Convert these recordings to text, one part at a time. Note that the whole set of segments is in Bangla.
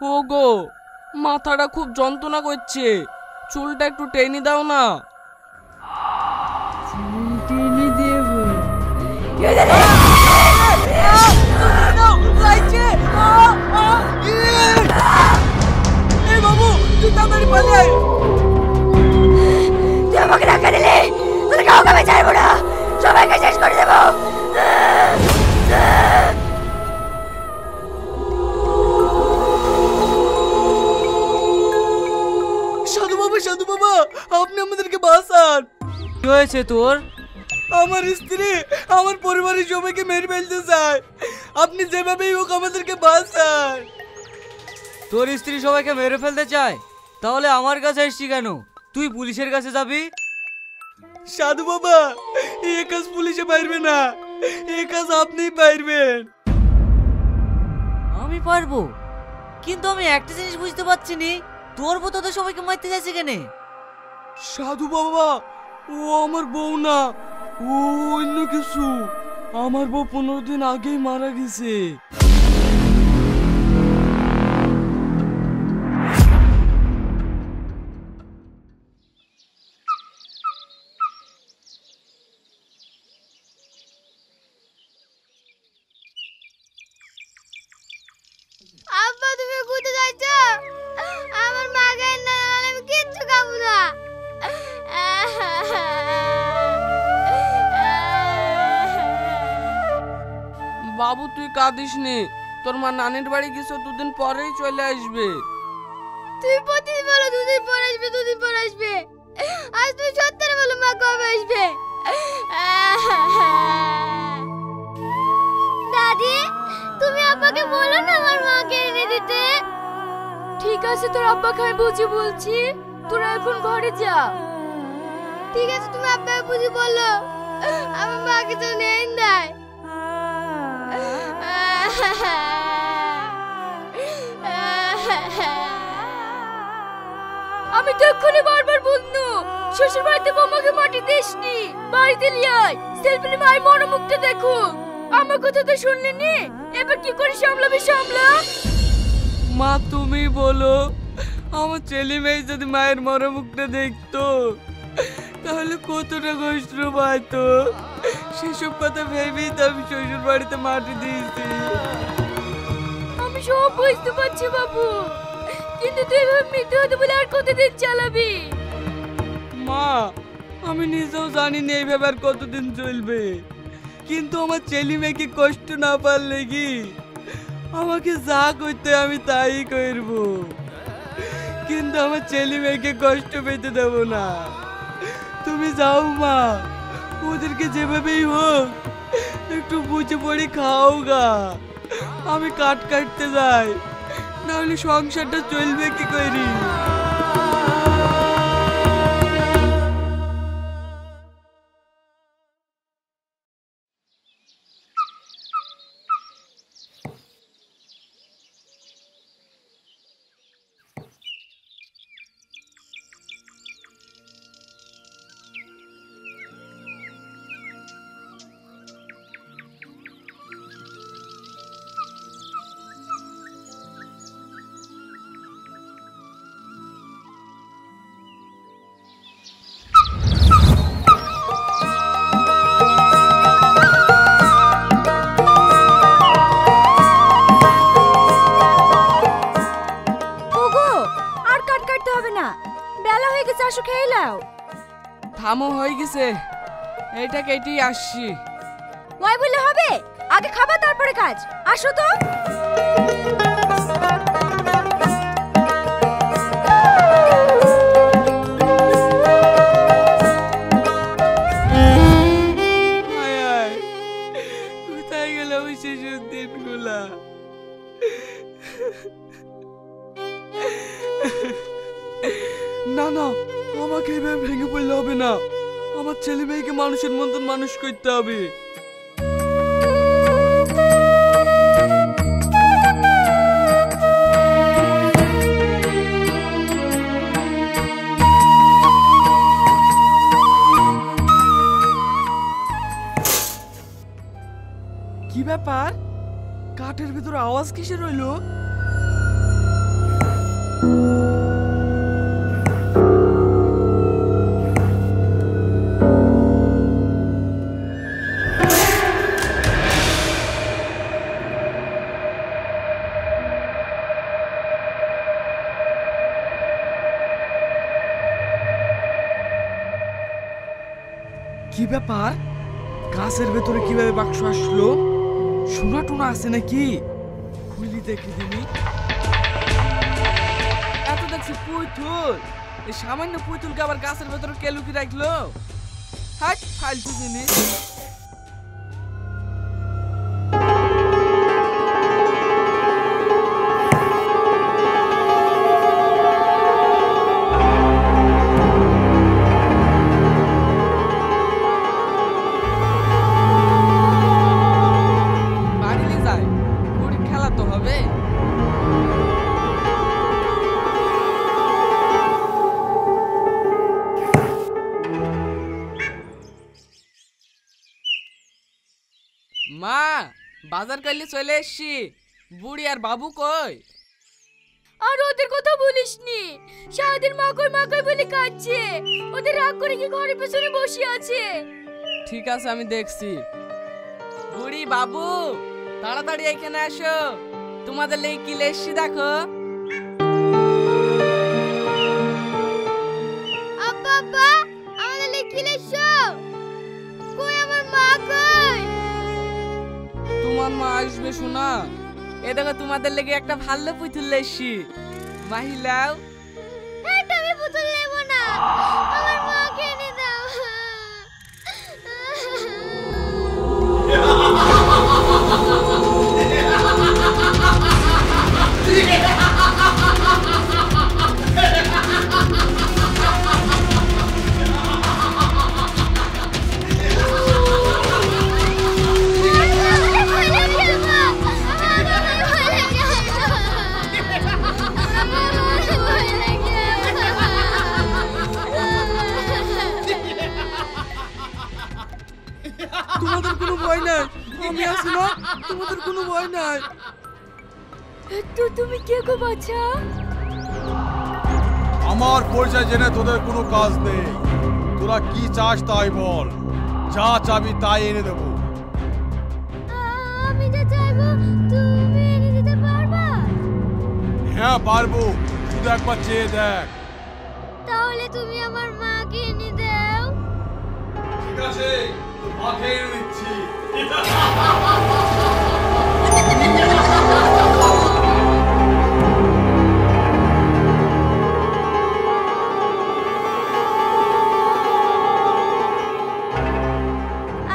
ওগো, মাথাটা খুব যন্ত্রণা করছে, চুলটা একটু টেনে দাও না। টেনে দেব। বাবু, তুই তাড়াতাড়ি পালিয়ে আয়। তুই আমাকে ধাক্কা দিলি, তোর কাউকে আমি ছাড়বো না, সবাইকে শেষ করে দেবো। সাধু বাবা, আপনি আমাদেরকে বাঁচান। কি হয়েছে তোর? আমার স্ত্রী আমার পরিবারের সবাইকে মেরে ফেলতে চায়, আপনি যেভাবেই হোক আমাদেরকে বাঁচান। তোর স্ত্রী সবাইকে মেরে ফেলতে চায়? তাহলে আমার কাছে এসছি কেন? তুই পুলিশের কাছে যাবি। সাধু বাবা, এই কাজ পুলিশে পারবে না, এই কাজ আপনিই পারবেন। আমি পারবো, কিন্তু আমি একটা জিনিস বুঝতে পারছি নি, তোর বউ তো সবাইকে মারতে যাচ্ছে কেন? সাধু বাবা, ও আমার বউ না, ও অন্য কিছু। আমার বউ 15 দিন আগেই মারা গেছে। আব্বা, তুমি কোথায় যাচ্ছ? আমার মাকে না, আমি কিচ্ছু খাবো না। বাবু, তুই কাঁদিস নি, তোর মা নানির বাড়ি গেছে, দুদিন পরেই চলে আসবে। তুই প্রতিদিন বলো দুদিন পর আসবে, দুদিন পর আসবে, আজ তুই সত্যি বলো মা কবে আসবে? দাদি, তুমি আব্বাকে বলো না আমার মাকে এনে দিতে। ঠিক আছে, তোর আব্বাকে আমি বুঝি বলছি, তোরা এখন ঘরে যা। ঠিক আছে, তুমি আব্বাকে বুঝি বলো আমার মাকে যেন এনে দেয়। আমি তো এক্ষুনি বারবার বলনু, শ্বশুর বাড়িতে বৌমাকে মাটি দিসনি, বাড়িতে লিয়াই সেলফি মায়ের মনোমুখটা দেখো। আমার কথা তো শুনলি নি, এবার কি করে সামলাবি সামলা। মা, তুমি বলো, আমার ছেলে মেয়ে যদি মায়ের মরমুখটা দেখতো তাহলে কতটা কষ্ট পাইতো। সেসব কথা ভেবেই তো আমি শ্বশুর বাড়িতে মাটি দিয়েছি। আমি সব বুঝতে পারছি বাবু, কিন্তু তুই এভাবে মৃত্যু হতে বলে আর কতদিন চালাবি? মা, আমি নিজেও জানি না এইভাবে আর কতদিন চলবে, কিন্তু আমার ছেলে মেয়েকে কষ্ট না পারলে কি আমাকে যা করতে আমি তাই করব, কিন্তু আমার ছেলে মেয়েকে কষ্ট পেতে দেব না। তুমি যাও মা, ওদেরকে যেভাবেই হোক একটু বুঝে পড়ে খাও গা। আমি কাট কাটতে যাই, নাহলে সংসারটা চলবে কি করি। আসো, খেয়ে নাও। থামো, হয়ে গেছে, এইটা কেটেই আসছি। ওই বললে হবে, আগে খাবার তারপরে কাজ। আসো তো। আয় আয়, কোথায় গেল ওই শিশুর দিনগুলা? না না, আমাকে এভাবে ভেঙে পড়লে হবে না, আমার ছেলে মেয়েকে মানুষের মতন মানুষ করতে হবে। কি ব্যাপার, কাঠের ভিতরে আওয়াজ কিসের হইলো? ব্যাপার? গাছের ভেতরে কিভাবে বাক্স আসলো? সোনা টোনা আছে নাকি? খুলি দেখি দিনি। এত দেখছি পুতুল, এই সামান্য পুতুলকে আবার গাছের ভেতরে কে লুকিয়ে রাখলো? হাট ফালতু জিনিস। মা, বাজার করলে চলে এসছি। বুড়ি আর বাবু কই? আর ওদের কথা বলিসনি, সারাদিন মাকড় মাকড় বলে কাঁদছে। ওদের রাগ করে কি ঘরের পেছনে বসে আছে? ঠিক আছে, আমি দেখছি। বুড়ি, বাবু, তাড়াতাড়ি এখানে আসো, তোমাদের লেগে কি এসছি দেখো। আব্বা আব্বা, আমাদের লেগে কি লেসছো? কই আমার মা কই? তোমার মা আসবে শোনা। এ দেখো, তোমাদের লেগে একটা ভালো পুতুল এসছি। মাহিলাও। এটা আমি পুতুল নেব না, আমার মাকে এনে দাও। তোমাদের কোনো ভয় নাই, আমি আছি না, তোমাদের কোনো ভয় নাই। তো তুমি কে গো বাচ্চা? আমার পরিচয় জেনে তোদের কোনো কাজ নেই। তোরা কি চাস তাই বল, যা চাবি তাই এনে দেবো। আমি যা চাইবো তুমি এনে দিতে পারবা? হ্যাঁ পারবো, শুধু একবার চেয়ে দেখ। তাহলে তুমি আমার মাকে এনে দাও। ঠিক আছে, মাকে এনে দিচ্ছি।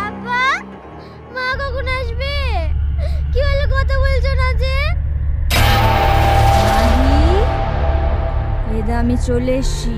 আব্বা, মা কখন আসবে? কি হলো, কথা বলছো না যে? এদা আমি চলে এসছি।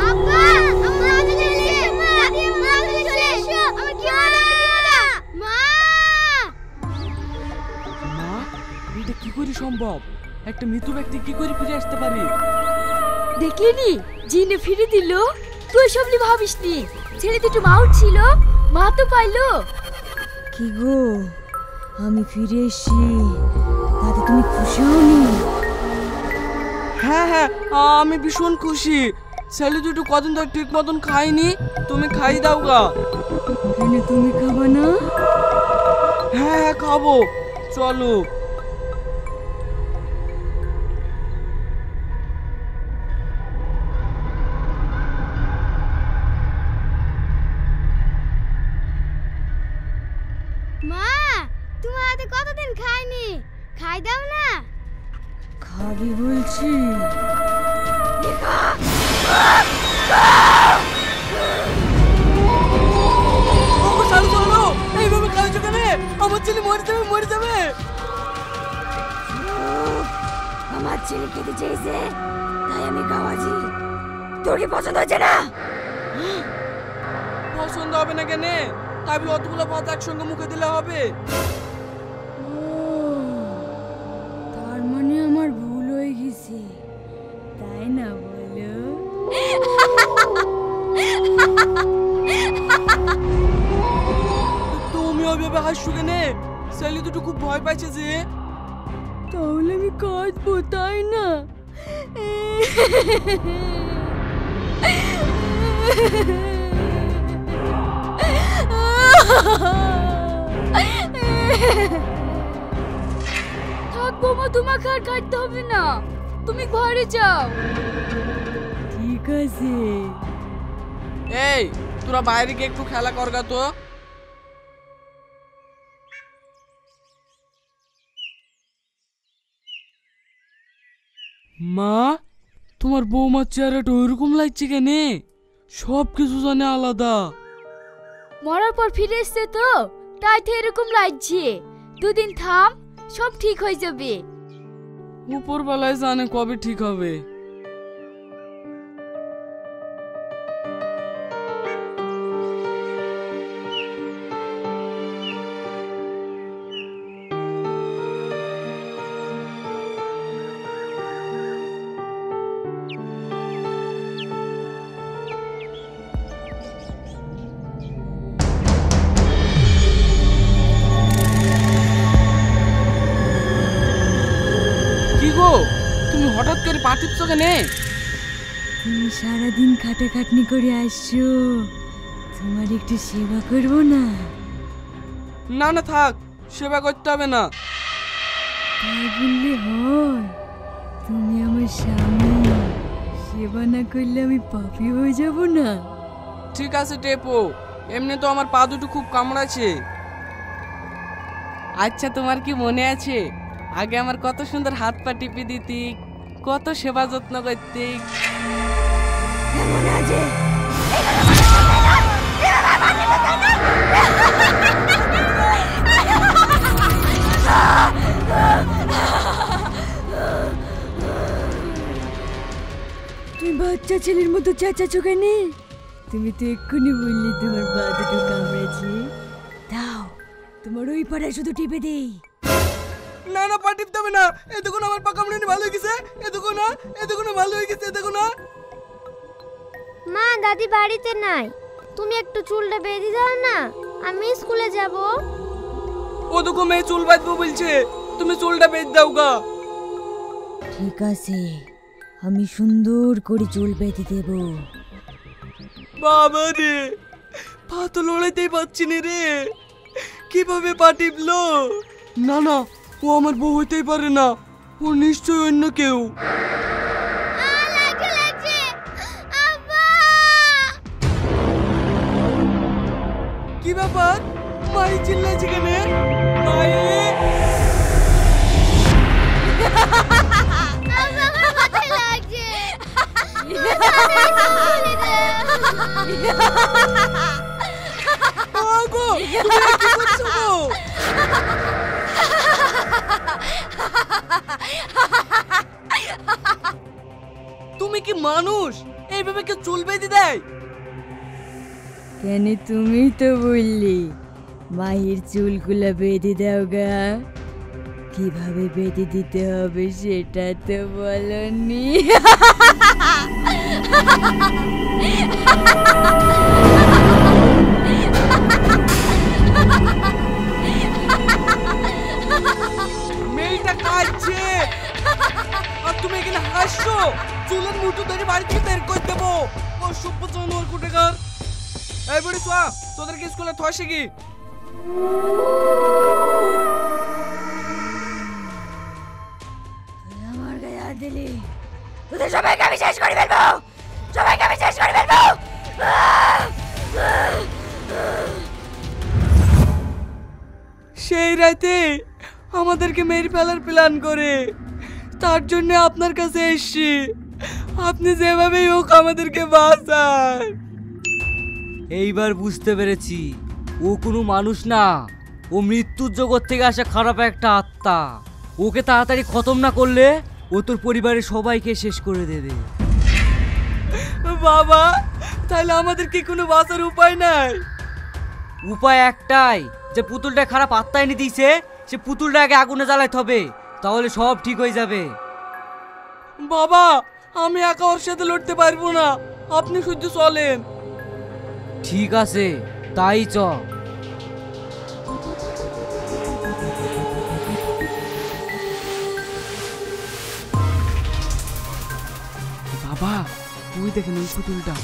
আব্বা, আমরা চলে এসেছি। মা চলে এসো। আমার কি হলো? মা! মা, এটা কি করে সম্ভব? একটা মৃত ব্যক্তি কি করে ফিরে আসতে পারে? দেখলিনি, জিনে ফিরে দিল। তুই সব নিয়ে ভাবিসনি। ছেলে দুটো মাউট ছিল, মা তো পাইলো। কি গো, আমি ফিরে এসছি, তাতে তুমি খুশি হওনি? হ্যাঁ হ্যাঁ, আমি ভীষণ খুশি। ছেলে দুটো কদিন ধরে ঠিক মতন খাইনি, তুমি খাই দাও গা। এখানে তুমি খাবা না? হ্যাঁ হ্যাঁ, খাবো, চলো। মা, তোমার হাতে কতদিন খাইনি, খাই দাও না। খাবি বলছি। ওগো, চলো চলো, এইভাবে খাইছো কেন? আমার ছেলে মরে যাবে, মরে যাবে। আমার ছেলে খেতে চেয়েছে, তাই আমি খাওয়াছি। তোর কি পছন্দ হচ্ছে না? পছন্দ হবে না কেন? তাই বলে অতগুলো ভাত একসঙ্গে মুখে দিলে হবে? তার মানে আমার ভুল হয়ে গেছে, তাই না বলো? তুমি ওইভাবে হাসছো কেন? ছেলে দুটো খুব ভয় পাইছে যে। তাহলে আমি কাঁদবো, তাই না? থাক বৌমা, তোমাকে আর কাটতে হবে না, তুমি ঘরে যাও। ঠিক আছে। এই তোরা বাইরে গিয়ে একটু খেলা করগা তো। মা, তোমার বৌমার চেহারাটা ওইরকম লাগছে কেনে? সব কিছু জানে আলাদা। মরার পর ফিরে এসছে তো, তাই তো এরকম লাগছে। দুদিন থাম, সব ঠিক হয়ে যাবে। উপরবেলায় জানে কবে ঠিক হবে। কি গো, তুমি হঠাৎ করে পা টিপছো কেনে? তুমি সারাদিন খাটাখাটনি করে আসছো, তোমার একটু সেবা করবো না? না না থাক, সেবা করতে হবে না। তাই বললে হয়? তুমি আমার স্বামী, সেবা না করলে আমি পাপী হয়ে যাব না? ঠিক আছে টেপো, এমনি তো আমার পা দুটো খুব কামড়াচ্ছে। আচ্ছা তোমার কি মনে আছে আগে আমার কত সুন্দর হাত পা টিপে দিতি, কত সেবা যত্ন করতি? মনে আছে? তুমি বাচ্চা ছেলের মতো চেঁচাচ্ছো কেন? তুমি তো এক্ষুনি বললি তোমার পা দুটো কামড়েছে। দাও, তোমার ওই পাড়ায় শুধু টিপে দেই। না না পা টিপতে হবে না, এ দেখো না আমার পা কামড়ানি ভালো হয়ে গেছে, এ দেখো না, এ দেখো না ভালো হয়ে গেছে, এ দেখো না। মা, দাদি বাড়িতে নাই, তুমি একটু চুলটা বেঁধে দাও না, আমি স্কুলে যাব। ও দেখো মেয়ে চুল বাঁধবো বলছে, তুমি চুলটা বেঁধে দাও গা। ঠিক আছে, আমি সুন্দর করে চুল বেঁধে দেব। বাবা রে, পা তো লড়াইতেই পারছি না রে, কিভাবে পা টিপলো? না না, ও আমার বউ হইতেই পারে না, ও নিশ্চয়ই অন্য কেউ। কি ব্যাপার, মাই চিল্লাইছে কেন? মাই আগো, তুমি কি করছো গো? তুমি কি মানুষ? এইভাবে কেউ চুল বেঁধে দেয়? কেন, তুমি তো বললি মায়ের চুলগুলো বেঁধে দাও গা। কিভাবে বেঁধে দিতে হবে সেটা তো বলনি। মেয়েটা কাঁদছে আর তুমি এখানে হাসছো। চুলের মুঠো ধরে বাড়ি থেকে বের করে দেবো। ও সভ্য জানোয়ার কোটেকার। এই বড়ি চা, তোদেরকে স্কুলে থসে কি? আমার গায়ে হাত দিলি, তোদের সবাইকে আমি শেষ করে ফেলবো, সবাইকে আমি শেষ করে ফেলবো। সেই রাতে আমাদেরকে মেরে ফেলার প্ল্যান করে, তার জন্য আপনার কাছে এসেছি। আপনি যেভাবেই হোক আমাদেরকে বাঁচান। এইবার বুঝতে পেরেছি, ও কোনো মানুষ না, ও মৃত্যুর জগৎ থেকে আসা খারাপ একটা আত্মা। ওকে তাড়াতাড়ি খতম না করলে ও তোর পরিবারের সবাইকে শেষ করে দেবে। বাবা, তাহলে আমাদের কি কোনো বাঁচার উপায় নাই? উপায় একটাই, যে পুতুলটা খারাপ আত্মা এনে দিয়েছে সে পুতুলটা আগে আগুনে জ্বালাইতে হবে, তাহলে সব ঠিক হয়ে যাবে। বাবা, আমি একা ওর সাথে লড়তে পারবো না, আপনি শুধু চলেন। ঠিক আছে, তাই চ। বাবা, তুই দেখেন ওই পুতুলটা।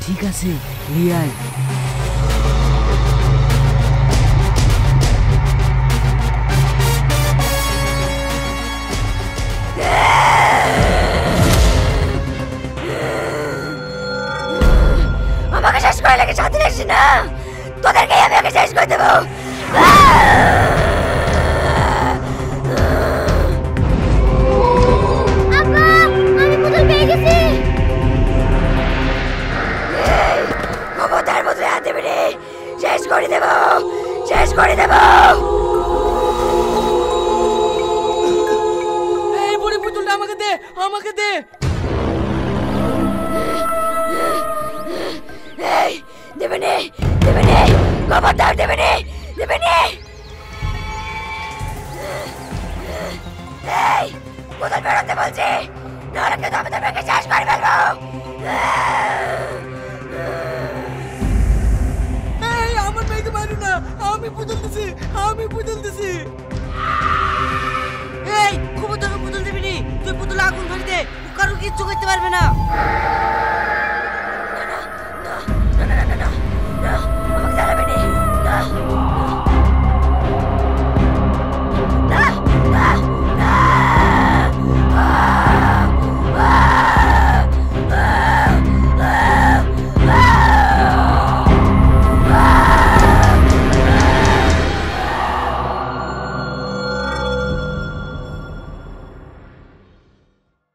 ঠিক আছে, নিয়ে আয়। আমাকে কোথায় বেরোতে বলছি, নাহলে কিন্তু আমি তোমাকে শেষ করে ফেলবো। এই আমার মেয়েকে মারো না, আমি পুতুল দিছি, আমি পুতুল দিছি। এই খবরদার পুতুল দিবি নি, তুই পুতুলে আগুন ধরে দে, ও কারো কিচ্ছু করতে পারবে না। আমাকে জ্বালাবে নি, না, না, না, না।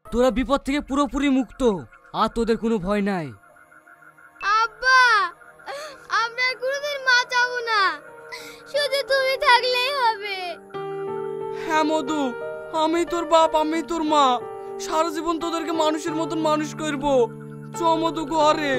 তোরা বিপদ থেকে পুরোপুরি মুক্ত, আর তোদের কোনো ভয় নাই। আব্বা, আমরা আর কোনোদিন মা চাবো না, শুধু তুমি থাকলেই হবে। হ্যাঁ মধু, আমি তোর বাপ, আমি তোর মা, সারা জীবন তোদেরকে মানুষের মতন মানুষ করব। চ মধু ঘরে।